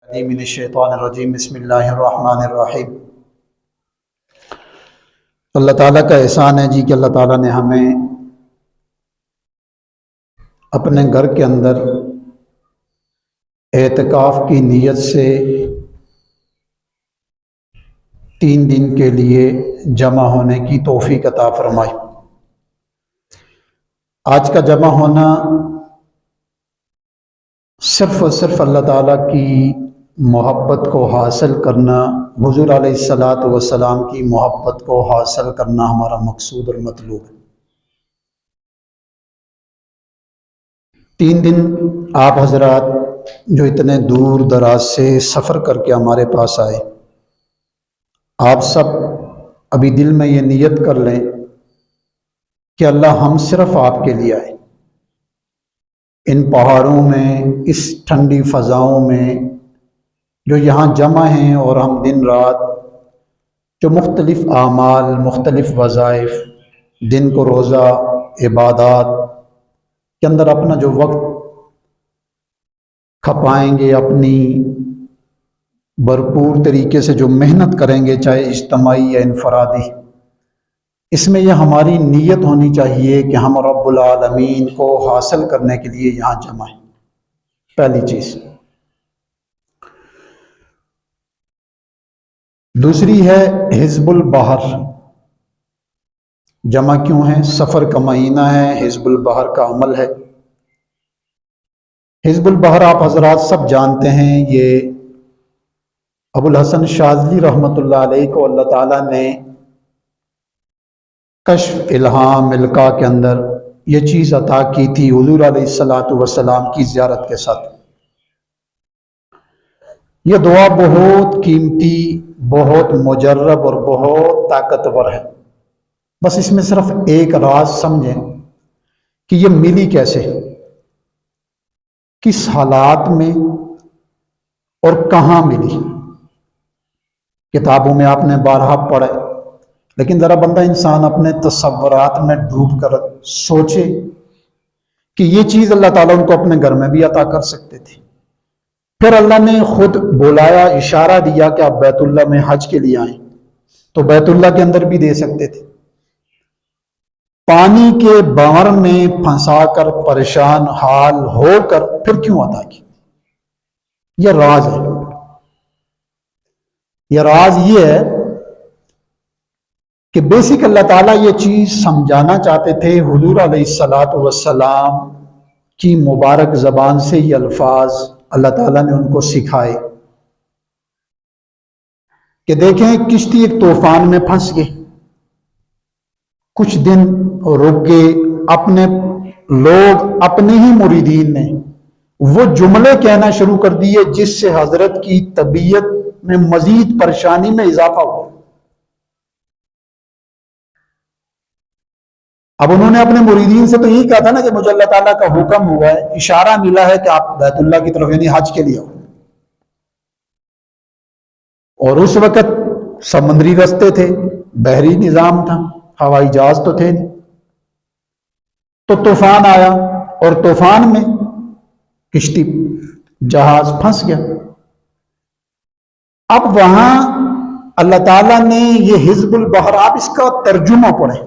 من الشیطان الرجیم بسم اللہ الرحمن الرحیم۔ اللہ تعالیٰ کا احسان ہے جی کہ اللہ تعالیٰ نے ہمیں اپنے گھر کے اندر اعتکاف کی نیت سے 3 دن کے لیے جمع ہونے کی توفیق عطا فرمائی۔ آج کا جمع ہونا صرف اور صرف اللہ تعالیٰ کی محبت کو حاصل کرنا، حضور علیہ الصلاۃ والسلام کی محبت کو حاصل کرنا ہمارا مقصود اور مطلوب ہے۔ 3 دن آپ حضرات جو اتنے دور دراز سے سفر کر کے ہمارے پاس آئے، آپ سب ابھی دل میں یہ نیت کر لیں کہ اللہ ہم صرف آپ کے لیے آئے۔ ان پہاڑوں میں، اس ٹھنڈی فضاؤں میں جو یہاں جمع ہیں، اور ہم دن رات جو مختلف اعمال، مختلف وظائف، دن کو روزہ، عبادات کے اندر اپنا جو وقت کھپائیں گے، اپنی بھرپور طریقے سے جو محنت کریں گے، چاہے اجتماعی یا انفرادی، اس میں یہ ہماری نیت ہونی چاہیے کہ ہم رب العالمین کو حاصل کرنے کے لیے یہاں جمع ہیں۔ پہلی چیز۔ دوسری ہے حزب البحر۔ جمع کیوں ہے؟ سفر کا مہینہ ہے، حزب البحر کا عمل ہے۔ حزب البحر آپ حضرات سب جانتے ہیں، یہ ابو الحسن شاذلی رحمۃ اللہ علیہ کو اللہ تعالیٰ نے کشف الہام القاء کے اندر یہ چیز عطا کی تھی حضور علیہ الصلاۃ والسلام کی زیارت کے ساتھ۔ یہ دعا بہت قیمتی، بہت مجرب اور بہت طاقتور ہے۔ بس اس میں صرف ایک راز سمجھیں کہ یہ ملی کیسے، کس حالات میں اور کہاں ملی۔ کتابوں میں آپ نے بارہا پڑھا، لیکن ذرا بندہ انسان اپنے تصورات میں ڈوب کر سوچے کہ یہ چیز اللہ تعالیٰ ان کو اپنے گھر میں بھی عطا کر سکتے تھے۔ پھر اللہ نے خود بلایا، اشارہ دیا کہ آپ بیت اللہ میں حج کے لیے آئیں، تو بیت اللہ کے اندر بھی دے سکتے تھے۔ پانی کے بھنور میں پھنسا کر پریشان حال ہو کر پھر کیوں عطا کی؟ یہ راز ہے۔ یہ راز یہ ہے کہ بیسک اللہ تعالیٰ یہ چیز سمجھانا چاہتے تھے۔ حضور علیہ الصلاۃ والسلام کی مبارک زبان سے یہ الفاظ اللہ تعالیٰ نے ان کو سکھائے کہ دیکھیں، کشتی ایک طوفان میں پھنس گئی، کچھ دن رک گئے، اپنے لوگ، اپنے ہی مریدین نے وہ جملے کہنا شروع کر دیے جس سے حضرت کی طبیعت میں مزید پریشانی میں اضافہ ہوا۔ اب انہوں نے اپنے مریدین سے تو یہی کہا تھا نا کہ مجھے اللہ تعالیٰ کا حکم ہوا ہے، اشارہ ملا ہے کہ آپ بیت اللہ کی طرف یعنی حج کے لیے آؤ، اور اس وقت سمندری راستے تھے، بحری نظام تھا، ہوائی جہاز تو تھے نہیں۔ تو طوفان آیا اور طوفان میں کشتی، جہاز پھنس گیا۔ اب وہاں اللہ تعالیٰ نے یہ حزب البحر، آپ اس کا ترجمہ پڑھیں،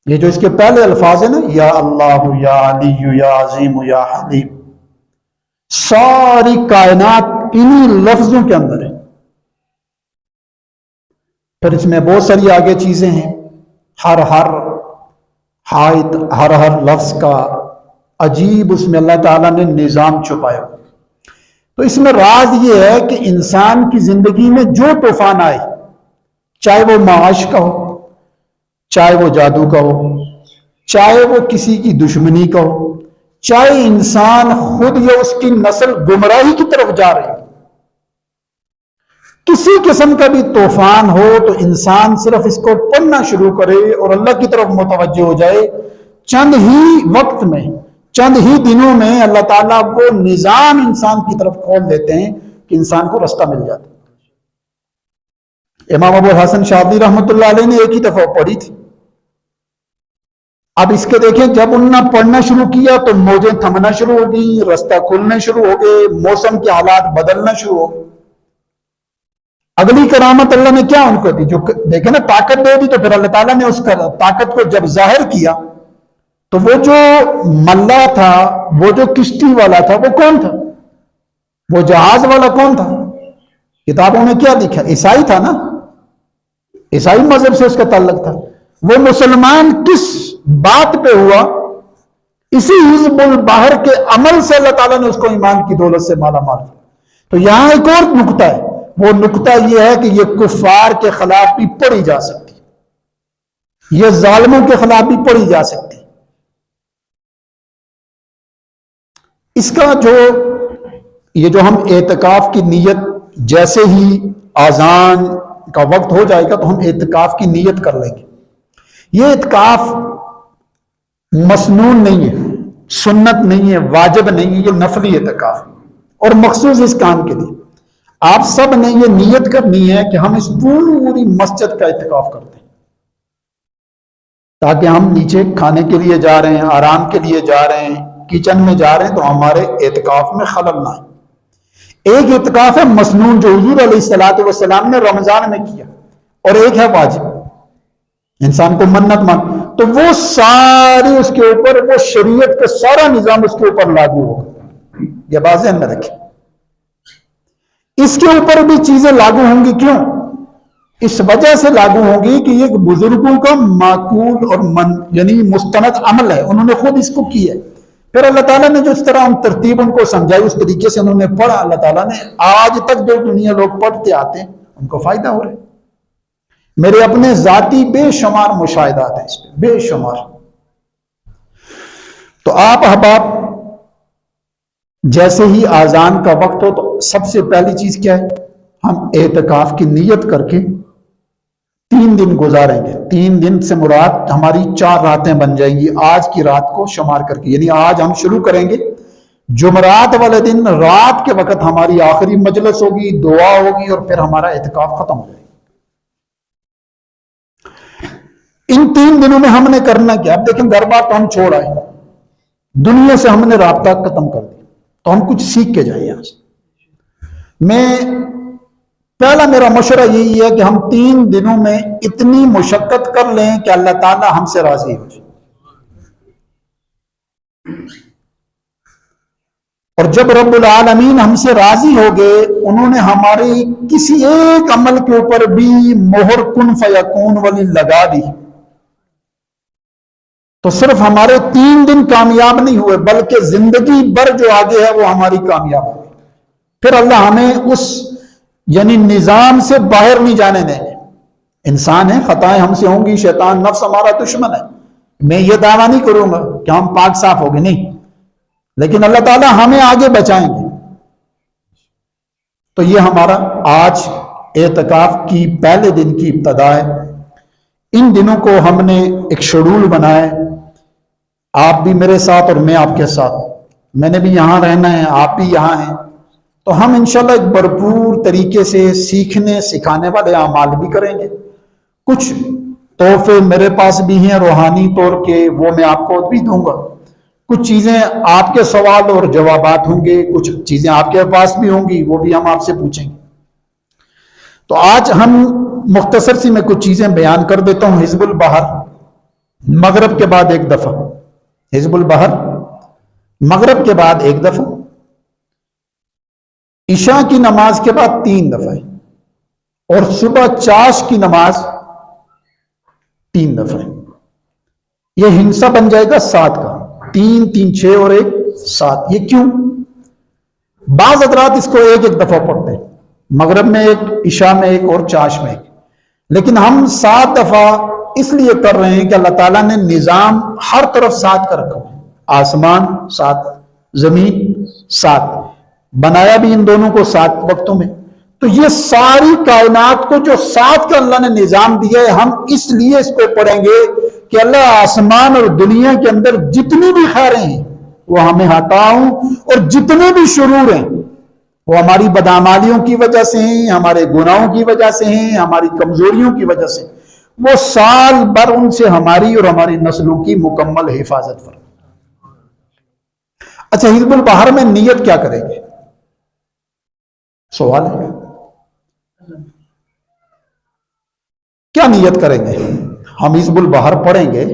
یہ جو اس کے پہلے الفاظ ہیں نا، یا اللہ، یا علی، یا عظیم، یا حلیم، ساری کائنات انہی لفظوں کے اندر ہے۔ پھر اس میں بہت ساری آگے چیزیں ہیں، ہر ہر لفظ کا عجیب اس میں اللہ تعالیٰ نے نظام چھپایا۔ تو اس میں راز یہ ہے کہ انسان کی زندگی میں جو طوفان آئے، چاہے وہ معاش کا ہو، چاہے وہ جادو کا ہو، چاہے وہ کسی کی دشمنی کا ہو، چاہے انسان خود یا اس کی نسل گمراہی کی طرف جا رہی ہو، کسی قسم کا بھی طوفان ہو، تو انسان صرف اس کو پڑھنا شروع کرے اور اللہ کی طرف متوجہ ہو جائے، چند ہی وقت میں، چند ہی دنوں میں اللہ تعالیٰ وہ نظام انسان کی طرف کھول دیتے ہیں کہ انسان کو راستہ مل جاتا ہے۔ امام ابو الحسن شاذلی رحمۃ اللہ علیہ نے ایک ہی دفعہ پڑھی تھی، اب اس کے دیکھیں جب انہوں نے پڑھنا شروع کیا تو موجیں تھمنا شروع ہو گئی، رستہ کھلنے شروع ہو گئے، موسم کے حالات بدلنا شروع ہو گئے۔ اگلی کرامت اللہ نے کیا ان کو دی؟ جو دیکھیں نا طاقت دے دی، تو پھر اللہ تعالیٰ نے اس طاقت کو جب ظاہر کیا تو وہ جو ملا تھا، وہ جو کشتی والا تھا، وہ کون تھا؟ وہ جہاز والا کون تھا؟ کتابوں میں کیا لکھا؟ عیسائی تھا نا، عیسائی مذہب سے اس کا تعلق تھا۔ وہ مسلمان کس بات پہ ہوا؟ اسی حزب البحر کے عمل سے اللہ تعالیٰ نے اس کو ایمان کی دولت سے مالا مال کیا۔ تو یہاں ایک اور نقطہ ہے، وہ نقطہ یہ ہے کہ یہ کفار کے خلاف بھی پڑھی جا سکتی، یہ ظالموں کے خلاف بھی پڑھی جا سکتی۔ اس کا یہ جو ہم اعتکاف کی نیت، جیسے ہی اذان کا وقت ہو جائے گا تو ہم اعتکاف کی نیت کر لیں گے۔ یہ اعتکاف مسنون نہیں ہے، سنت نہیں ہے، واجب نہیں ہے، یہ نفلی اعتکاف اور مخصوص اس کام کے لیے آپ سب نے یہ نیت کرنی ہے کہ ہم اس پوری مسجد کا اعتکاف کرتے ہیں، تاکہ ہم نیچے کھانے کے لیے جا رہے ہیں، آرام کے لیے جا رہے ہیں، کچن میں جا رہے ہیں، تو ہمارے اعتکاف میں خلل نہ آئے۔ ایک اعتکاف ہے مسنون جو حضور علیہ الصلوۃ والسلام نے رمضان میں کیا، اور ایک ہے واجب، انسان کو منت مان، تو وہ ساری اس کے اوپر، وہ شریعت کا سارا نظام اس کے اوپر لاگو ہوگا۔ یہ بات ذہن میں رکھیں، اس کے اوپر بھی چیزیں لاگو ہوں گی۔ کیوں؟ اس وجہ سے لاگو ہوں گی کہ یہ بزرگوں کا معقول اور یعنی مستند عمل ہے، انہوں نے خود اس کو کیا ہے۔ پھر اللہ تعالیٰ نے جو اس طرح ترتیب ان کو سمجھائی، اس طریقے سے انہوں نے پڑھا، اللہ تعالیٰ نے آج تک جو دنیا لوگ پڑھتے آتے ہیں ان کو فائدہ ہو رہا ہے۔ میرے اپنے ذاتی بے شمار مشاہدات ہیں اس پہ، بے شمار۔ تو آپ احباب جیسے ہی اذان کا وقت ہو تو سب سے پہلی چیز کیا ہے؟ ہم اعتکاف کی نیت کر کے 3 دن گزاریں گے۔ 3 دن سے مراد ہماری 4 راتیں بن جائیں گی، آج کی رات کو شمار کر کے، یعنی آج ہم شروع کریں گے، جمعرات والے دن رات کے وقت ہماری آخری مجلس ہوگی، دعا ہوگی، اور پھر ہمارا اعتکاف ختم ہو جائے گا۔ ان 3 دنوں میں ہم نے کرنا کیا؟ اب دیکھیں، گھر بار تو ہم چھوڑ آئے، دنیا سے ہم نے رابطہ ختم کر دیا، تو ہم کچھ سیکھ کے جائیں یہاں سے۔ پہلا میرا مشورہ یہی ہے کہ ہم 3 دنوں میں اتنی مشقت کر لیں کہ اللہ تعالیٰ ہم سے راضی ہو جائے، اور جب رب العالمین ہم سے راضی ہو گئے، انہوں نے ہمارے کسی ایک عمل کے اوپر بھی مہر کن فیکون والی لگا دی، تو صرف ہمارے 3 دن کامیاب نہیں ہوئے، بلکہ زندگی بھر جو آگے ہے وہ ہماری کامیاب ہوئی۔ پھر اللہ ہمیں اس یعنی نظام سے باہر نہیں جانے دیں گے۔ انسان ہے، خطائیں ہم سے ہوں گی، شیطان نفس ہمارا دشمن ہے، میں یہ دعویٰ نہیں کروں گا کہ ہم پاک صاف ہو گئے، نہیں، لیکن اللہ تعالیٰ ہمیں آگے بچائیں گے۔ تو یہ ہمارا آج اعتکاف کی پہلے دن کی ابتدا ہے۔ ان دنوں کو ہم نے ایک شیڈول بنایا ہے، آپ بھی میرے ساتھ اور میں آپ کے ساتھ، میں نے بھی یہاں رہنا ہے، آپ بھی یہاں ہیں، تو ہم انشاءاللہ ایک بھرپور طریقے سے سیکھنے سکھانے والے اعمال بھی کریں گے۔ کچھ تحفے میرے پاس بھی ہیں روحانی طور کے، وہ میں آپ کو بھی دوں گا۔ کچھ چیزیں آپ کے سوال اور جوابات ہوں گے، کچھ چیزیں آپ کے پاس بھی ہوں گی، وہ بھی ہم آپ سے پوچھیں گے۔ تو آج ہم مختصر سی میں کچھ چیزیں بیان کر دیتا ہوں۔ حزب البحر مغرب کے بعد 1 دفعہ، حزب البحر مغرب کے بعد 1 دفعہ، عشاء کی نماز کے بعد 3 دفعہ، اور صبح چاش کی نماز 3 دفعہ۔ یہ ہنسا بن جائے گا 7 کا، 3 3 6 اور 1 7۔ یہ کیوں؟ بعض حضرات اس کو 1 دفعہ پڑھتے ہیں، مغرب میں 1، عشاء میں 1 اور چاش میں 1، لیکن ہم 7 دفعہ اس لیے کر رہے ہیں کہ اللہ تعالیٰ نے نظام ہر طرف 7 کا رکھا ہے، آسمان 7، زمین 7، بنایا بھی ان دونوں کو 7 وقتوں میں۔ تو یہ ساری کائنات کو جو 7 کا اللہ نے نظام دیا ہے، ہم اس لیے اس کو پڑھیں گے کہ اللہ آسمان اور دنیا کے اندر جتنی بھی خیریں ہیں وہ ہمیں عطا ہوں، اور جتنے بھی شرور ہیں وہ ہماری بدعمالیوں کی وجہ سے ہیں، ہمارے گناہوں کی وجہ سے ہیں، ہماری کمزوریوں کی وجہ سے، وہ سال بھر ان سے ہماری اور ہماری نسلوں کی مکمل حفاظت فرمائے۔ اچھا، حزب البحر میں نیت کیا کریں گے؟ سوال ہے، کیا نیت کریں گے؟ ہم حزب البحر پڑھیں گے،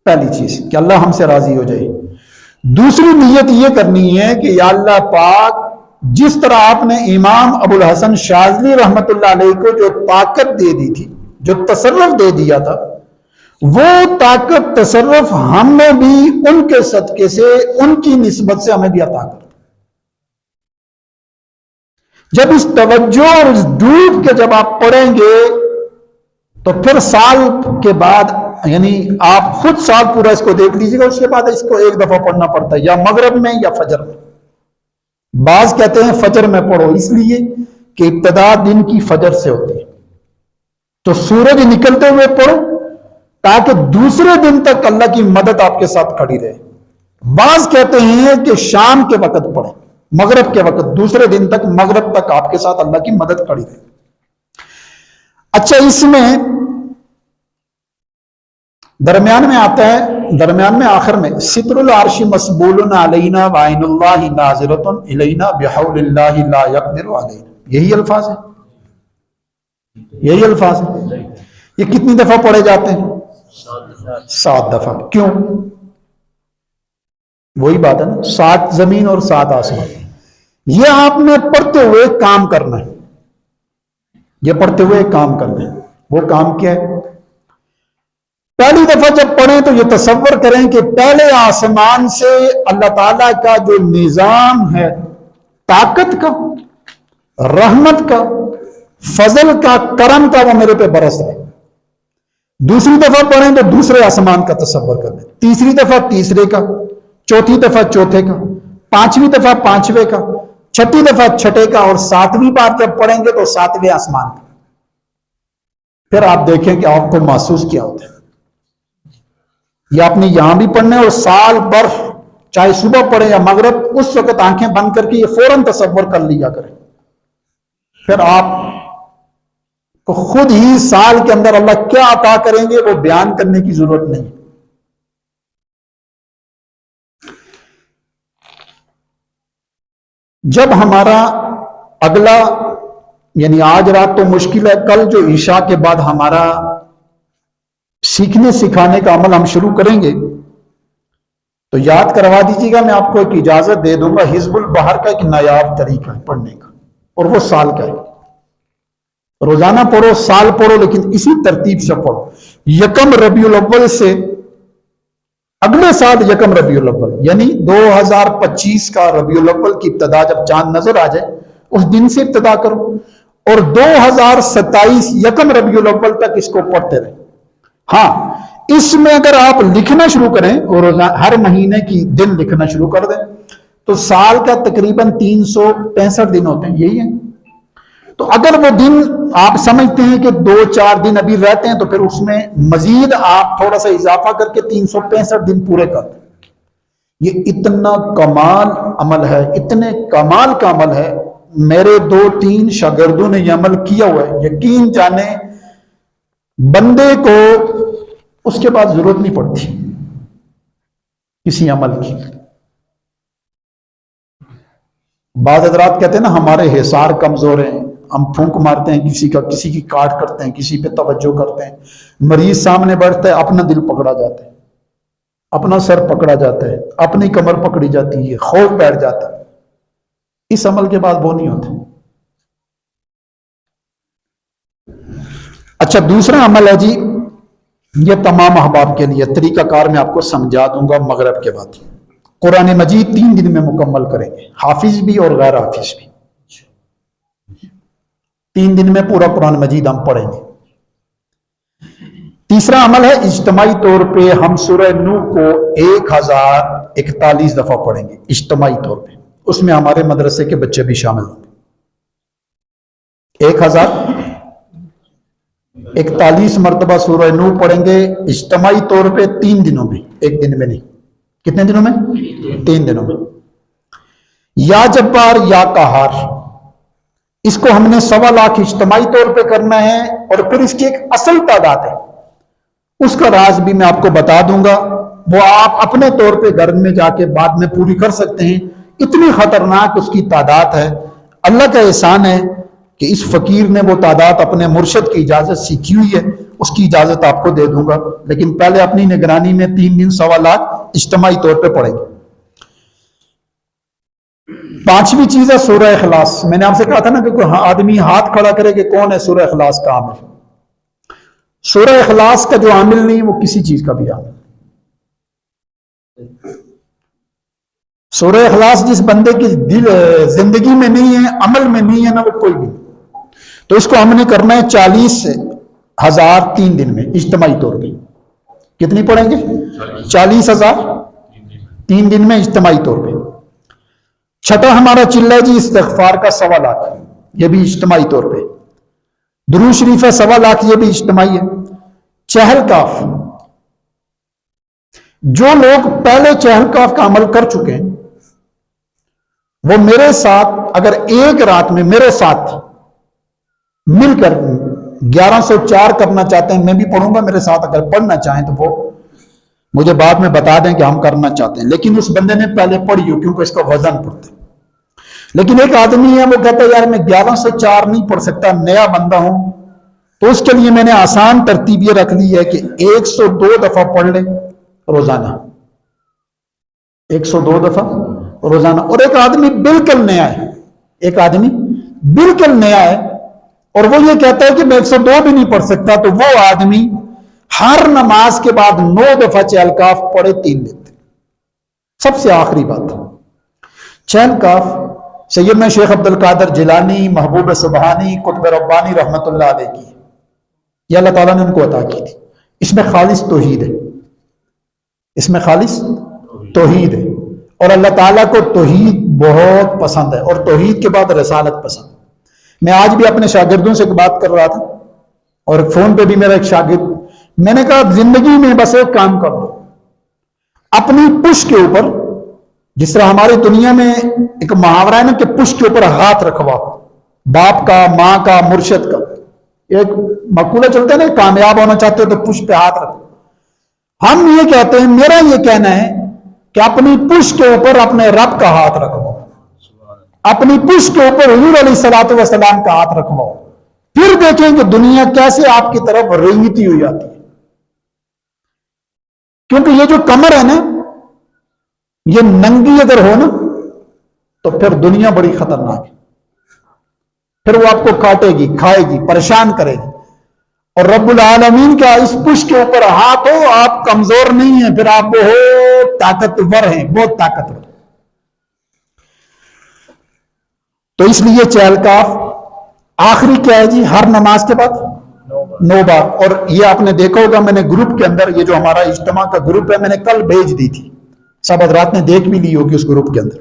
پہلی چیز کہ اللہ ہم سے راضی ہو جائے۔ دوسری نیت یہ کرنی ہے کہ یا اللہ پاک، جس طرح آپ نے امام ابو الحسن شاذلی رحمت اللہ علیہ کو جو طاقت دے دی تھی، جو تصرف دے دیا تھا، وہ طاقت تصرف ہمیں بھی ان کے صدقے سے، ان کی نسبت سے ہمیں بھی عطا کر۔ جب اس توجہ اور اس ڈوب کے جب آپ پڑھیں گے تو پھر سال کے بعد، یعنی آپ خود سال پورا اس کو دیکھ لیجیے گا، اس کے بعد اس کو ایک دفعہ پڑھنا پڑتا ہے، یا مغرب میں یا فجر میں۔ بعض کہتے ہیں فجر میں پڑھو، اس لیے کہ ابتدا دن کی فجر سے ہوتی ہے، تو سورج نکلتے ہوئے پڑھو تاکہ دوسرے دن تک اللہ کی مدد آپ کے ساتھ کھڑی رہے۔ بعض کہتے ہیں کہ شام کے وقت پڑھیں، مغرب کے وقت، دوسرے دن تک، مغرب تک آپ کے ساتھ اللہ کی مدد کھڑی رہے۔ اچھا، اس میں درمیان میں آتا ہے، درمیان میں آخر میں ستر العرش مسبول علینا وعین اللہ ناظرۃ الینا بحول اللہ لا یقدر علینا، یہی الفاظ ہے، یہی الفاظ ہے۔ یہ کتنی دفعہ پڑھے جاتے ہیں؟ 7 دفعہ۔ کیوں؟ وہی بات ہے نا، 7 زمین اور 7 آسمان۔ یہ آپ نے پڑھتے ہوئے کام کرنا ہے، یہ پڑھتے ہوئے کام کرنا ہے۔ وہ کام کیا ہے؟ پہلی دفعہ جب پڑھیں تو یہ تصور کریں کہ پہلے آسمان سے اللہ تعالیٰ کا جو نظام ہے، طاقت کا، رحمت کا، فضل کا، کرم کا، وہ میرے پہ برس رہا ہے۔ دوسری دفعہ پڑھیں تو دوسرے آسمان کا تصور کریں، تیسری دفعہ تیسرے کا، چوتھی دفعہ چوتھے کا، پانچویں دفعہ پانچویں کا، چھٹی دفعہ چھٹے کا، اور 7ویں بار جب پڑھیں گے تو 7ویں آسمان کا۔ پھر آپ دیکھیں کہ آپ کو محسوس کیا ہوتا ہے۔ یہ آپ نے یہاں بھی پڑھنا ہے، اور سال بھر چاہے صبح پڑھیں یا مغرب، اس وقت آنکھیں بند کر کے یہ فوراً تصور کر لیا کریں۔ پھر آپ کو خود ہی سال کے اندر اللہ کیا عطا کریں گے وہ بیان کرنے کی ضرورت نہیں۔ جب ہمارا اگلا، یعنی آج رات تو مشکل ہے، کل جو عشاء کے بعد ہمارا سیکھنے سکھانے کا عمل ہم شروع کریں گے تو یاد کروا دیجیے گا، میں آپ کو ایک اجازت دے دوں گا، حزب البحر کا ایک نایاب طریقہ ہے پڑھنے کا، اور وہ سال کا ہے۔ روزانہ پڑھو، سال پڑھو، لیکن اسی ترتیب سے پڑھو۔ 1 ربیع الاول سے اگلے سال 1 ربیع الاول، یعنی 2025 کا ربیع الاول کی ابتدا جب چاند نظر آ جائے اس دن سے ابتدا کرو، اور 2027 1 ربیع الاول تک اس کو پڑھتے رہیں۔ ہاں، اس میں اگر آپ لکھنا شروع کریں اور ہر مہینے کی دن لکھنا شروع کر دیں تو سال کا تقریباً 365 دن ہوتے ہیں، یہی ہے۔ تو اگر وہ دن آپ سمجھتے ہیں کہ 2-4 دن ابھی رہتے ہیں تو پھر اس میں مزید آپ تھوڑا سا اضافہ کر کے 365 دن پورے کر دیں۔ یہ اتنا کمال عمل ہے، اتنے کمال کا عمل ہے، میرے 2-3 شاگردوں نے یہ عمل کیا ہوا ہے۔ یقین جانے بندے کو اس کے بعد ضرورت نہیں پڑتی کسی عمل کی۔ بعض حضرات کہتے ہیں نا ہمارے حصار کمزور ہیں، ہم پھونک مارتے ہیں کسی کا، کسی کی کاٹ کرتے ہیں، کسی پہ توجہ کرتے ہیں، مریض سامنے بیٹھتا ہے اپنا دل پکڑا جاتا ہے، اپنا سر پکڑا جاتا ہے، اپنی کمر پکڑی جاتی ہے، خوف بیٹھ جاتا ہے۔ اس عمل کے بعد وہ نہیں ہوتے۔ اچھا، دوسرا عمل ہے جی، یہ تمام احباب کے لیے طریقہ کار میں آپ کو سمجھا دوں گا مغرب کے بعد۔ قرآن مجید 3 دن میں مکمل کریں گے، حافظ بھی اور غیر حافظ بھی۔ 3 دن میں پورا قرآن مجید ہم پڑھیں گے۔ تیسرا عمل ہے، اجتماعی طور پہ ہم سورہ نوح کو 1041 دفعہ پڑھیں گے، اجتماعی طور پہ۔ اس میں ہمارے مدرسے کے بچے بھی شامل ہوں گے۔ 1041 مرتبہ سورہ نوح پڑھیں گے اجتماعی طور پہ 3 دنوں میں، ایک دن میں نہیں۔ کتنے دنوں میں؟ 3 دنوں میں۔ یا جبار یا قہار، اس کو ہم نے 1.25 اجتماعی طور پہ کرنا ہے، اور پھر اس کی ایک اصل تعداد ہے، اس کا راز بھی میں آپ کو بتا دوں گا، وہ آپ اپنے طور پہ گھر میں جا کے بعد میں پوری کر سکتے ہیں۔ اتنی خطرناک اس کی تعداد ہے۔ اللہ کا احسان ہے کہ اس فقیر نے وہ تعداد اپنے مرشد کی اجازت سیکھی ہوئی ہے، اس کی اجازت آپ کو دے دوں گا، لیکن پہلے اپنی نگرانی میں 3 دن 1.25 اجتماعی طور پہ پڑھیں گے۔ 5ویں چیز ہے سورہ اخلاص۔ میں نے آپ سے کہا تھا نا کہ کوئی آدمی ہاتھ کھڑا کرے کہ کون ہے سورہ اخلاص کا عامل۔ سورہ اخلاص کا جو عامل نہیں وہ کسی چیز کا بھی عامل۔ سورہ اخلاص جس بندے کی زندگی میں نہیں ہے، عمل میں نہیں ہے نا، وہ کوئی بھی نہیں۔ تو اس کو ہم نے کرنا ہے 40,000 3 دن میں اجتماعی طور پہ۔ کتنی پڑھیں گے؟ 40,000 3 دن میں اجتماعی طور پہ۔ چھٹا ہمارا چلہ جی استغفار کا 1.25، یہ بھی اجتماعی طور پہ۔ درود شریف ہے 1.25، یہ بھی اجتماعی ہے۔ چہل کاف، جو لوگ پہلے چہل کاف کا عمل کر چکے ہیں وہ میرے ساتھ اگر ایک رات میں میرے ساتھ مل کر 1104 کرنا چاہتے ہیں، میں بھی پڑھوں گا، میرے ساتھ اگر پڑھنا چاہیں تو وہ مجھے بعد میں بتا دیں کہ ہم کرنا چاہتے ہیں، لیکن اس بندے نے پہلے پڑھی ہو کیونکہ اس کا وزن پڑھتے ہیں۔ لیکن ایک آدمی ہے وہ کہتا ہے یار میں 1104 نہیں پڑھ سکتا، نیا بندہ ہوں، تو اس کے لیے میں نے آسان ترتیب یہ رکھ لی ہے کہ 102 دفعہ پڑھ لے روزانہ، 102 دفعہ روزانہ۔ اور ایک آدمی بالکل نیا ہے، ایک آدمی بالکل نیا ہے اور وہ یہ کہتا ہے کہ میں 102 بھی نہیں پڑھ سکتا، تو وہ آدمی ہر نماز کے بعد 9 دفعہ چہل کاف پڑھے 3 دن۔ سب سے آخری بات، چہل کاف سیدنا شیخ عبد القادر جیلانی، محبوب سبحانی، قطب ربانی رحمت اللہ علیہ کی، یہ اللہ تعالیٰ نے ان کو عطا کی تھی۔ اس میں خالص توحید ہے، اس میں خالص توحید ہے، اور اللہ تعالیٰ کو توحید بہت پسند ہے، اور توحید کے بعد رسالت پسند ہے۔ میں آج بھی اپنے شاگردوں سے بات کر رہا تھا، اور فون پہ بھی میرا ایک شاگرد، میں نے کہا زندگی میں بس ایک کام کر لو، اپنی پشت کے اوپر، جس طرح ہماری دنیا میں ایک محاورہ ہے نا کہ پشت کے اوپر ہاتھ رکھواؤ، باپ کا، ماں کا، مرشد کا، ایک مقولہ چلتا ہے نا کامیاب ہونا چاہتے ہو تو پشت پہ ہاتھ رکھو۔ ہم یہ کہتے ہیں، میرا یہ کہنا ہے کہ اپنی پشت کے اوپر اپنے رب کا ہاتھ رکھواؤ، اپنی پشت کے اوپر حضور علیہ الصلوۃ والسلام کا ہاتھ رکھواؤ، پھر دیکھیں کہ دنیا کیسے آپ کی طرف ریتی ہوئی آتی ہے۔ کیونکہ یہ جو کمر ہے نا، یہ ننگی اگر ہو نا تو پھر دنیا بڑی خطرناک ہے، پھر وہ آپ کو کاٹے گی، کھائے گی، پریشان کرے گی۔ اور رب العالمین کا اس پشت کے اوپر ہاتھ ہو، آپ کمزور نہیں ہیں، پھر آپ بہت طاقتور ہیں، بہت طاقتور۔ تو اس لیے چہل کاف آخری کیا ہے جی؟ ہر نماز کے بعد 9 بار۔ اور یہ آپ نے دیکھا ہوگا، میں نے گروپ کے اندر، یہ جو ہمارا اجتماع کا گروپ ہے، میں نے کل بھیج دی تھی، سب حضرات نے دیکھ بھی لی ہوگی اس گروپ کے اندر۔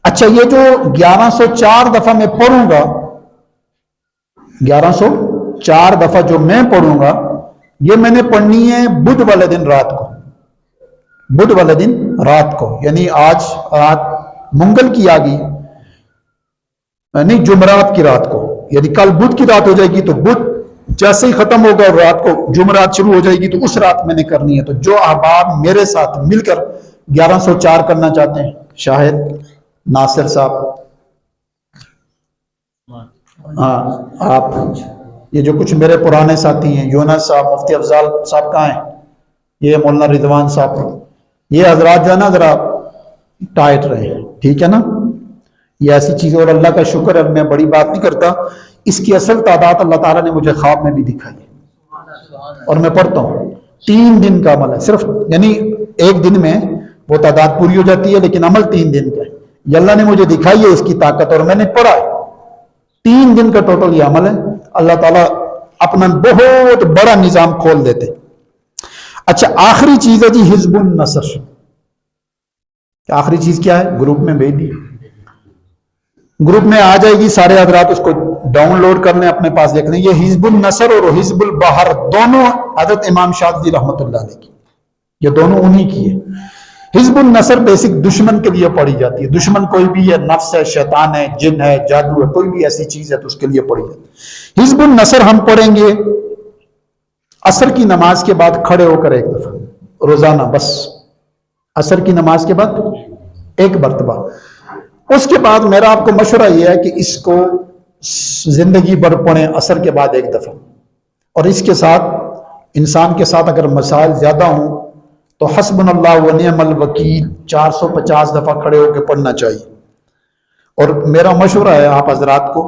اچھا، یہ جو 1104 دفعہ میں پڑھوں گا، 1104 دفعہ جو میں پڑھوں گا، یہ میں نے پڑھنی ہے بدھ والے دن رات کو، بدھ والے دن رات کو، یعنی آج رات منگل کی آ گئی، نہیں جمعرات کی رات کو، یعنی کل بدھ کی رات ہو جائے گی، تو بدھ جیسے ہی ختم ہوگا اور رات کو جمعرات شروع ہو جائے گی، تو اس رات میں نے کرنی ہے۔ تو جو احباب میرے ساتھ مل کر 1104 کرنا چاہتے ہیں، شاہد ناصر صاحب، ہاں آپ، یہ جو کچھ میرے پرانے ساتھی ہیں، یونس صاحب، مفتی افضال صاحب کہاں ہیں، یہ مولانا رضوان صاحب، یہ حضرات جو ہے نا ذرا ٹائٹ رہے، ٹھیک ہے نا؟ یہ ایسی چیز، اور اللہ کا شکر ہے، میں بڑی بات نہیں کرتا، اس کی اصل تعداد اللہ تعالیٰ نے مجھے خواب میں بھی دکھائی ہے، اور میں پڑھتا ہوں۔ 3 دن کا عمل ہے صرف، یعنی ایک دن میں وہ تعداد پوری ہو جاتی ہے، لیکن عمل 3 دن کا ہے۔ یہ اللہ نے مجھے دکھائی ہے اس کی طاقت، اور میں نے پڑھا ہے۔ 3 دن کا ٹوٹل یہ عمل ہے، اللہ تعالیٰ اپنا بہت بڑا نظام کھول دیتے۔ اچھا، آخری چیز ہے جی حزب النصر۔ آخری چیز کیا ہے؟ گروپ میں بھیج دی، گروپ میں آ جائے گی، سارے حضرات اس کو ڈاؤن لوڈ کر لیں، اپنے پاس دیکھ لیں۔ یہ حزب النصر اور حزب البحر دونوں حضرت امام شاذلی رحمۃ اللہ علیہ کی، یہ دونوں انہی کی ہے۔ حزب النصر بیسک دشمن کے لیے پڑھی جاتی ہے. دشمن کوئی بھی ہے، نفس ہے، شیطان ہے، جن ہے، جادو ہے، کوئی بھی ایسی چیز ہے تو اس کے لیے پڑھی جاتی ہے. حزب النصر ہم پڑھیں گے عصر کی نماز کے بعد کھڑے ہو کر ایک دفعہ روزانہ، بس عصر کی نماز کے بعد ایک مرتبہ. اس کے بعد میرا آپ کو مشورہ یہ ہے کہ اس کو زندگی بھر پڑھیں عصر کے بعد ایک دفعہ. اور اس کے ساتھ انسان کے ساتھ اگر مسائل زیادہ ہوں تو حسبنا اللہ و نعم الوکیل 450 دفعہ کھڑے ہو کے پڑھنا چاہیے. اور میرا مشورہ ہے آپ حضرات کو،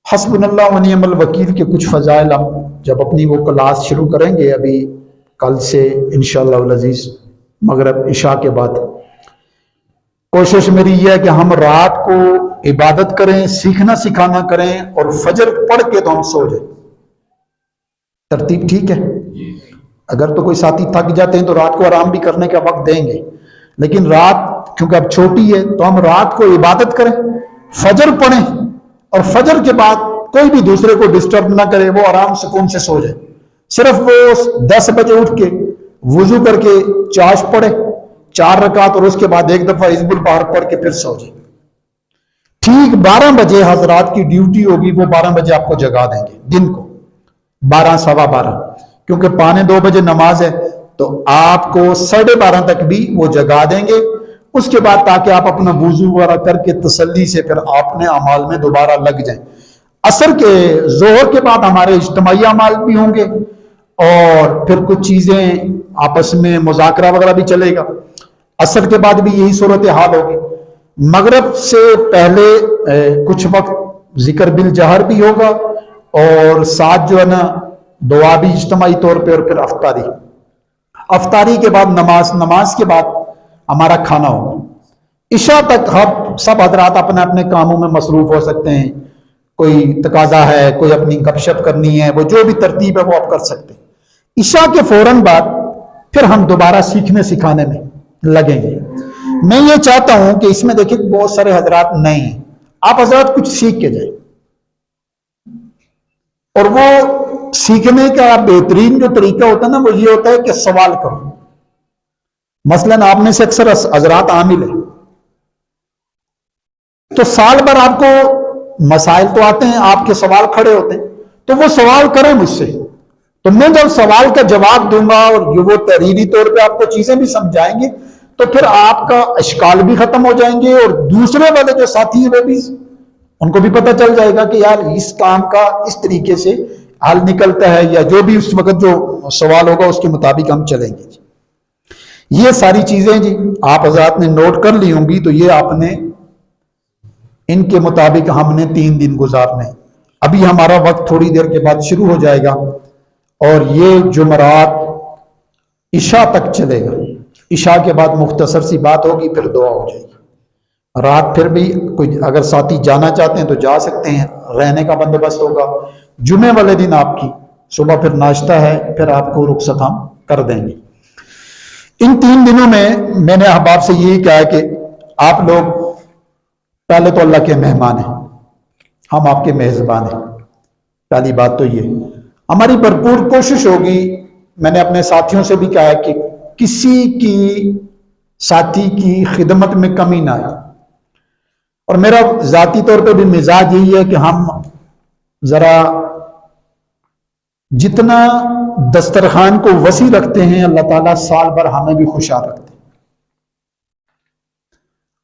حسبنا اللہ و نعم الوکیل کے کچھ فضائل ہم جب اپنی وہ کلاس شروع کریں گے ابھی کل سے انشاءاللہ العزیز مغرب عشاء کے بعد، کوشش میری یہ ہے کہ ہم رات کو عبادت کریں، سیکھنا سکھانا کریں، اور فجر پڑھ کے تو ہم سو جائیں. ترتیب ٹھیک ہے؟ اگر تو کوئی ساتھی تھک جاتے ہیں تو رات کو آرام بھی کرنے کا وقت دیں گے، لیکن رات کیونکہ اب چھوٹی ہے تو ہم رات کو عبادت کریں، فجر پڑھیں، اور فجر کے بعد کوئی بھی دوسرے کو ڈسٹرب نہ کرے، وہ آرام سکون سے سو جائے. صرف وہ 10 بجے اٹھ کے وضو کر کے چاش پڑھے 4 رکعت، اور اس کے بعد ایک دفعہ حزب البہر پڑھ کے پھر سو جائے. ٹھیک 12 بجے حضرات کی ڈیوٹی ہوگی، وہ 12 بجے آپ کو جگا دیں گے دن کو، 12 سوا 12، کیونکہ 1:45 بجے نماز ہے تو آپ کو 12:30 تک بھی وہ جگا دیں گے. اس کے بعد تاکہ آپ اپنا وضو وغیرہ کر کے تسلی سے پھر اپنے اعمال میں دوبارہ لگ جائیں. عصر کے ظہر کے بعد ہمارے اجتماعی اعمال بھی ہوں گے، اور پھر کچھ چیزیں آپس میں مذاکرہ وغیرہ بھی چلے گا. عصر کے بعد بھی یہی صورتحال ہوگی. مغرب سے پہلے کچھ وقت ذکر بالجہر بھی ہوگا، اور ساتھ جو ہے نا دعا بھی اجتماعی طور پہ، اور پھر افطاری کے بعد نماز کے بعد ہمارا کھانا ہوگا. عشاء تک ہم سب حضرات اپنے اپنے کاموں میں مصروف ہو سکتے ہیں، کوئی تقاضا ہے، کوئی اپنی گپ شپ کرنی ہے، وہ جو بھی ترتیب ہے وہ آپ کر سکتے ہیں. عشاء کے فوراً بعد پھر ہم دوبارہ سیکھنے سکھانے میں لگیں گے. میں یہ چاہتا ہوں کہ اس میں دیکھیں بہت سارے حضرات نئے ہیں، آپ حضرات کچھ سیکھ کے جائیں، اور وہ سیکھنے کا بہترین جو طریقہ ہوتا ہے نا وہ یہ ہوتا ہے کہ سوال کرو. مثلاً آپ میں سے اکثر حضرات عامل ہیں تو سال بھر آپ کو مسائل تو آتے ہیں، آپ کے سوال کھڑے ہوتے ہیں، تو وہ سوال کریں مجھ سے، تو میں جب سوال کا جواب دوں گا اور وہ تحریری طور پہ آپ کو چیزیں بھی سمجھائیں گے تو پھر آپ کا اشکال بھی ختم ہو جائیں گے، اور دوسرے والے جو ساتھی ہیں وہ بھی ان کو بھی پتہ چل جائے گا کہ یار اس کام کا اس طریقے سے حل نکلتا ہے، یا جو بھی اس وقت جو سوال ہوگا اس کے مطابق ہم چلیں گے. یہ ساری چیزیں جی آپ حضرات نے نوٹ کر لی ہوں گی، تو یہ آپ نے ان کے مطابق ہم نے 3 دن گزارنے. ابھی ہمارا وقت تھوڑی دیر کے بعد شروع ہو جائے گا، اور یہ جمعرات عشاء تک چلے گا. عشاء کے بعد مختصر سی بات ہوگی، پھر دعا ہو جائے گی. رات پھر بھی کوئی اگر ساتھی جانا چاہتے ہیں تو جا سکتے ہیں، رہنے کا بندوبست ہوگا. جمعے والے دن آپ کی صبح پھر ناشتہ ہے، پھر آپ کو رخصت ہم کر دیں گے. ان 3 دنوں میں نے احباب سے یہی کہا ہے کہ آپ لوگ پہلے تو اللہ کے مہمان ہیں، ہم آپ کے میزبان ہیں. پہلی بات تو یہ ہماری بھرپور کوشش ہوگی. میں نے اپنے ساتھیوں سے بھی کہا ہے کہ کسی کی ساتھی کی خدمت میں کمی نہ آئے، اور میرا ذاتی طور پہ بھی مزاج یہی ہے کہ ہم ذرا جتنا دسترخوان کو وسیع رکھتے ہیں اللہ تعالیٰ سال بھر ہمیں بھی خوشحال رکھتے ہیں.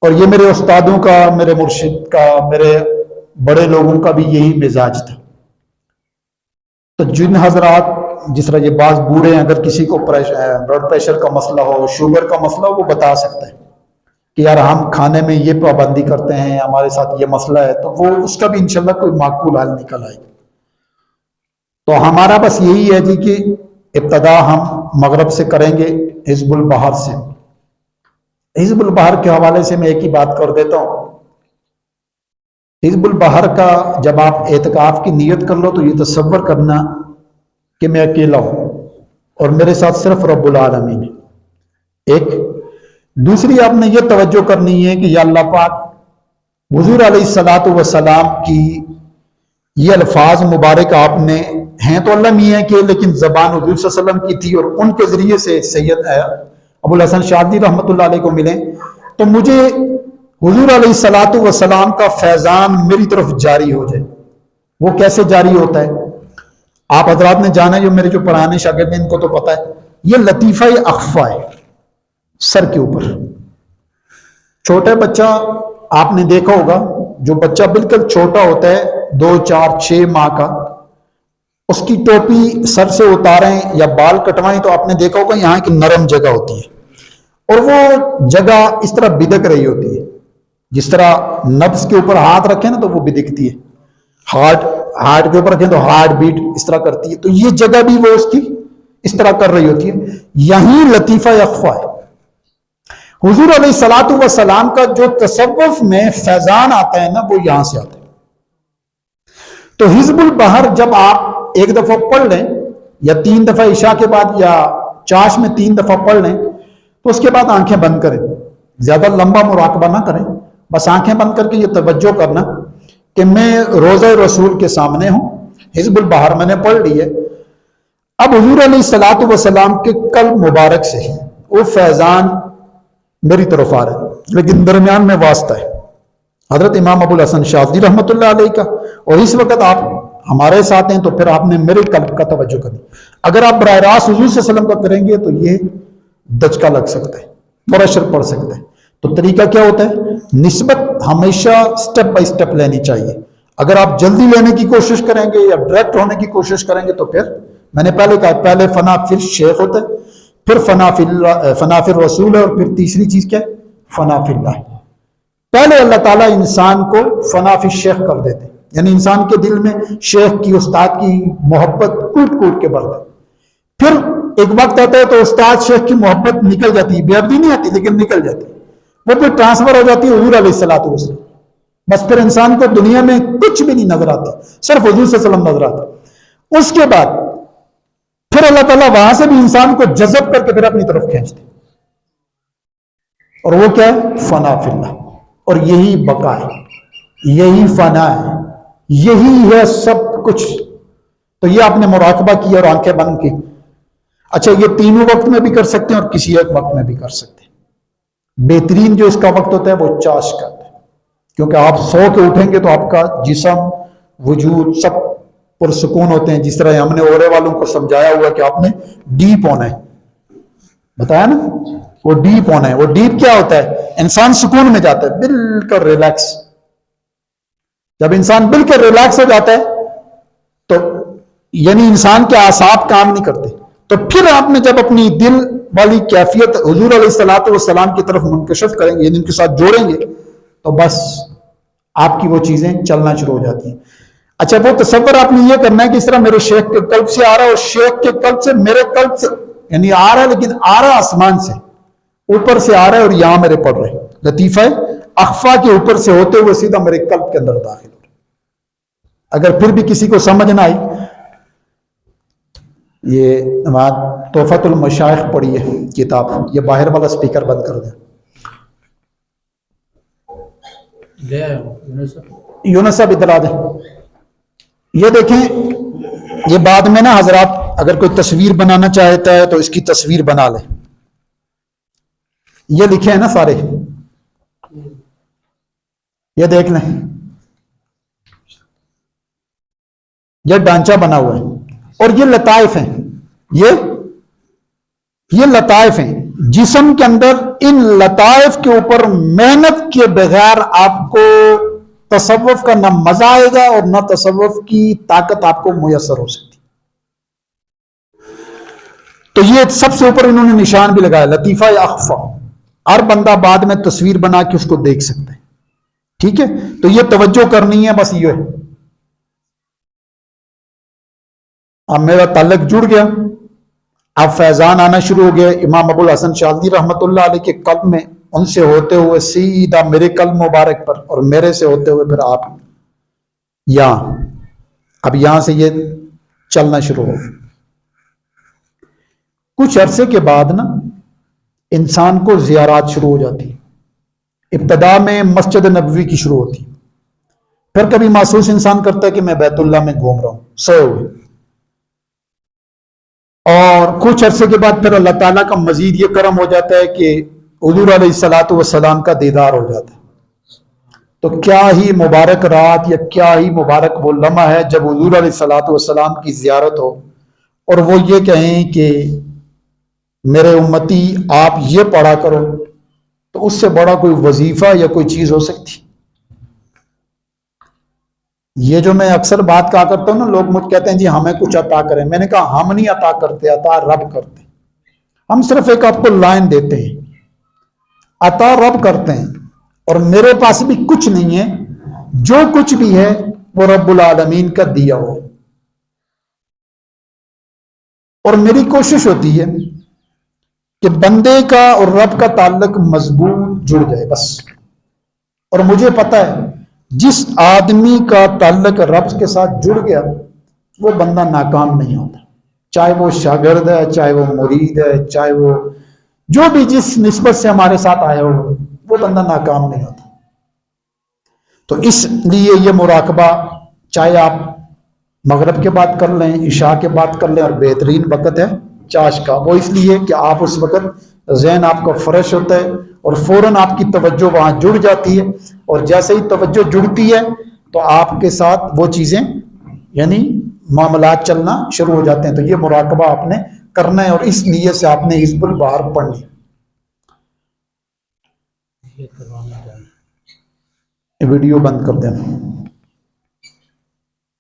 اور یہ میرے استادوں کا، میرے مرشد کا، میرے بڑے لوگوں کا بھی یہی مزاج تھا. تو جن حضرات جس طرح یہ بعض بوڑھے ہیں، اگر کسی کو بلڈ پریشر کا مسئلہ ہو، شوگر کا مسئلہ ہو، وہ بتا سکتے ہیں کہ یار ہم کھانے میں یہ پابندی کرتے ہیں، ہمارے ساتھ یہ مسئلہ ہے، تو وہ اس کا بھی انشاءاللہ کوئی معقول حل نکل آئے گا. تو ہمارا بس یہی ہے جی کہ ابتدا ہم مغرب سے کریں گے حزب البہر سے. حزب البہر کے حوالے سے میں ایک ہی بات کر دیتا ہوں. حزب البہر کا جب آپ اعتکاف کی نیت کر لو تو یہ تصور کرنا کہ میں اکیلا ہوں اور میرے ساتھ صرف رب العالمین. ایک دوسری آپ نے یہ توجہ کرنی ہے کہ یا اللہ پاک حضور علیہ الصلوۃ والسلام کی یہ الفاظ مبارک آپ نے ہیں تو اللہ میاں کے، لیکن زبان حضور صلی اللہ علیہ وسلم کی تھی، اور ان کے ذریعے سے سید ابو الحسن شاذلی رحمۃ اللہ علیہ کو ملیں تو مجھے حضور علیہ الصلوۃ والسلام کا فیضان میری طرف جاری ہو جائے. وہ کیسے جاری ہوتا ہے؟ آپ حضرات نے جانا ہے، جو میرے جو پرانے شاگرد ہیں ان کو تو پتا ہے، یہ لطیفہ اخفا ہے سر کے اوپر. چھوٹے بچہ آپ نے دیکھا ہوگا، جو بچہ بالکل چھوٹا ہوتا ہے 2 4 6 ماہ کا، اس کی ٹوپی سر سے اتاریں یا بال کٹوائیں تو آپ نے دیکھا ہوگا یہاں ایک نرم جگہ ہوتی ہے اور وہ جگہ اس طرح بدک رہی ہوتی ہے. جس طرح نبض کے اوپر ہاتھ رکھیں نا تو وہ بدکتی ہے، ہارٹ کے اوپر رکھیں تو ہارٹ بیٹ اس طرح کرتی ہے، تو یہ جگہ بھی وہ اس کی اس طرح کر رہی ہوتی ہے. یہی لطیفہ اخفا ہے. حضور علیہ الصلوۃ والسلام کا جو تصوف میں فیضان آتا ہے نا وہ یہاں سے آتا ہے. تو حزب البحر جب آپ ایک دفعہ پڑھ لیں یا 3 دفعہ عشاء کے بعد یا چاش میں 3 دفعہ پڑھ لیں تو اس کے بعد آنکھیں بند کریں، زیادہ لمبا مراقبہ نہ کریں، بس آنکھیں بند کر کے یہ توجہ کرنا کہ میں روضہ رسول کے سامنے ہوں، حزب البحر میں نے پڑھ لی ہے. اب حضور علیہ الصلوۃ والسلام کے قلب مبارک سے وہ فیضان میری طرف آ رہا ہے، لیکن درمیان میں واسطہ ہے حضرت امام ابو الحسن شاذلی رحمۃ اللہ علیہ کا، اور اس وقت آپ ہمارے ساتھ ہیں تو پھر آپ نے میرے قلب کا توجہ کرنی. اگر آپ براہ راست حضور صلی اللہ علیہ وسلم کا کریں گے تو یہ دچکا لگ سکتا ہے، پریشر پڑ سکتا ہے. تو طریقہ کیا ہوتا ہے؟ نسبت ہمیشہ سٹیپ بائی سٹیپ لینی چاہیے. اگر آپ جلدی لینے کی کوشش کریں گے یا ڈائریکٹ ہونے کی کوشش کریں گے تو پھر میں نے پہلے کہا پہلے فنا پھر شیخ ہوتا ہے، پھر فنا فی الرسول ہے، اور پھر تیسری چیز کیا ہے؟ فنا فی اللہ. پہلے اللہ تعالیٰ انسان کو فنا فی الشیخ کر دیتے، یعنی انسان کے دل میں شیخ کی استاد کی محبت کوٹ کوٹ کے بڑھتا ہے. پھر ایک وقت آتا ہے تو استاد شیخ کی محبت نکل جاتی ہے، بے ابدی نہیں آتی لیکن نکل جاتی ہے، وہ پھر ٹرانسفر ہو جاتی ہے حضور علیہ الصلوۃ والسلام. بس پھر انسان کو دنیا میں کچھ بھی نہیں نظر آتا، صرف حضور صلی اللہ علیہ وسلم نظر آتا. اس کے بعد پھر اللہ تعالیٰ وہاں سے بھی انسان کو جذب کر کے پھر اپنی طرف کھینچتے، اور وہ کیا ہے؟ فنا فی اللہ. اور یہی بقا ہے، یہی فنا ہے، یہی ہے سب کچھ. تو یہ آپ نے مراقبہ کیا اور آنکھیں بند کی. اچھا یہ تینوں وقت میں بھی کر سکتے ہیں اور کسی ایک وقت میں بھی کر سکتے ہیں. بہترین جو اس کا وقت ہوتا ہے وہ چاش کا ہے، کیونکہ آپ سو کے اٹھیں گے تو آپ کا جسم وجود سب پرسکون ہوتے ہیں. جس طرح ہم نے اورے والوں کو سمجھایا ہوا کہ آپ نے ڈیپ ہونا ہے، بتایا نا، وہ ڈیپ ہونا ہے. وہ ڈیپ کیا ہوتا ہے؟ انسان سکون میں جاتا ہے، بالکل ریلیکس. جب انسان بالکل ریلیکس ہو جاتا ہے تو یعنی انسان کے اعصاب کام نہیں کرتے، تو پھر آپ نے جب اپنی دل والی کیفیت حضور علیہ الصلوۃ والسلام کی طرف منکشف کریں گے، یعنی ان کے ساتھ جوڑیں گے، تو بس آپ کی وہ چیزیں چلنا شروع ہو جاتی ہیں. اچھا وہ تصور آپ نے یہ کرنا ہے کہ اس طرح میرے شیخ کے قلب سے آ رہا ہے اور شیخ کے قلب سے میرے قلب سے، یعنی آ رہا ہے لیکن آ رہا آسمان سے، اوپر سے آ رہا ہے اور یہاں میرے پڑھ رہے ہیں. لطیفہ اخفا کے اوپر سے ہوتے ہوئے سیدھا میرے قلب کے اندر داخل ہو. اگر پھر بھی کسی کو سمجھ نہ آئی، یہ تحفۃ المشائخ پڑھی ہے کتاب، یہ باہر والا سپیکر بند کر دیں. یونس صاحب ادھر آ دیں. یہ دیکھیں، یہ بعد میں نا حضرات اگر کوئی تصویر بنانا چاہتا ہے تو اس کی تصویر بنا لے. یہ لکھے ہیں نا سارے، یہ دیکھ لیں، یہ ڈھانچہ بنا ہوا ہے اور یہ لطائف ہیں. یہ لطائف ہیں جسم کے اندر. ان لطائف کے اوپر محنت کے بغیر آپ کو تصوف کا نہ مزہ آئے گا اور نہ تصوف کی طاقت آپ کو میسر ہو سکتی. تو یہ سب سے اوپر انہوں نے نشان بھی لگایا، لطیفہ یا اخفا. ہر بندہ بعد میں تصویر بنا کے اس کو دیکھ سکتا ہے. ٹھیک ہے، تو یہ توجہ کرنی ہے، بس یہ ہے. اب میرا تعلق جڑ گیا، اب فیضان آنا شروع ہو گیا. امام ابو الحسن شاذلی رحمۃ اللہ علیہ کے قلب میں، ان سے ہوتے ہوئے سیدھا میرے قلب مبارک پر، اور میرے سے ہوتے ہوئے پھر آپ یہاں. اب یہاں سے یہ چلنا شروع ہو. کچھ عرصے کے بعد نا انسان کو زیارات شروع ہو جاتی. ابتدا میں مسجد نبوی کی شروع ہوتی، پھر کبھی محسوس انسان کرتا ہے کہ میں بیت اللہ میں گھوم رہا ہوں سوئے ہوئے. اور کچھ عرصے کے بعد پھر اللہ تعالیٰ کا مزید یہ کرم ہو جاتا ہے کہ حضور علیہ الصلاۃ والسلام کا دیدار ہو جاتا ہے. تو کیا ہی مبارک رات یا کیا ہی مبارک وہ لمحہ ہے جب حضور علیہ الصلاۃ والسلام کی زیارت ہو اور وہ یہ کہیں کہ میرے امتی آپ یہ پڑھا کرو. تو اس سے بڑا کوئی وظیفہ یا کوئی چیز ہو سکتی؟ یہ جو میں اکثر بات کہا کرتا ہوں نا، لوگ مجھ کہتے ہیں جی ہمیں کچھ عطا کریں. میں نے کہا ہم نہیں عطا کرتے، عطا رب کرتے. ہم صرف ایک آپ کو لائن دیتے ہیں، عطا رب کرتے ہیں. اور میرے پاس بھی کچھ نہیں ہے، جو کچھ بھی ہے وہ رب العالمین کا دیا ہو. اور میری کوشش ہوتی ہے کہ بندے کا اور رب کا تعلق مضبوط جڑ جائے بس. اور مجھے پتا ہے جس آدمی کا تعلق رب کے ساتھ جڑ گیا وہ بندہ ناکام نہیں ہوتا، چاہے وہ شاگرد ہے، چاہے وہ مرید ہے، چاہے وہ جو بھی جس نسبت سے ہمارے ساتھ آیا ہو، وہ بندہ ناکام نہیں ہوتا. تو اس لیے یہ مراقبہ چاہے آپ مغرب کے بعد کر لیں، عشاء کے بعد کر لیں، اور بہترین وقت ہے چاش کا. وہ اس لیے کہ آپ اس وقت ذہن آپ کا فریش ہوتا ہے اور فوراً آپ کی توجہ وہاں جڑ جاتی ہے. اور جیسے ہی توجہ جڑتی ہے تو آپ کے ساتھ وہ چیزیں یعنی معاملات چلنا شروع ہو جاتے ہیں. تو یہ مراقبہ آپ نے کرنا ہے اور اس نیت سے آپ نے حزب البحر پڑھنی. ویڈیو بند کر دیں.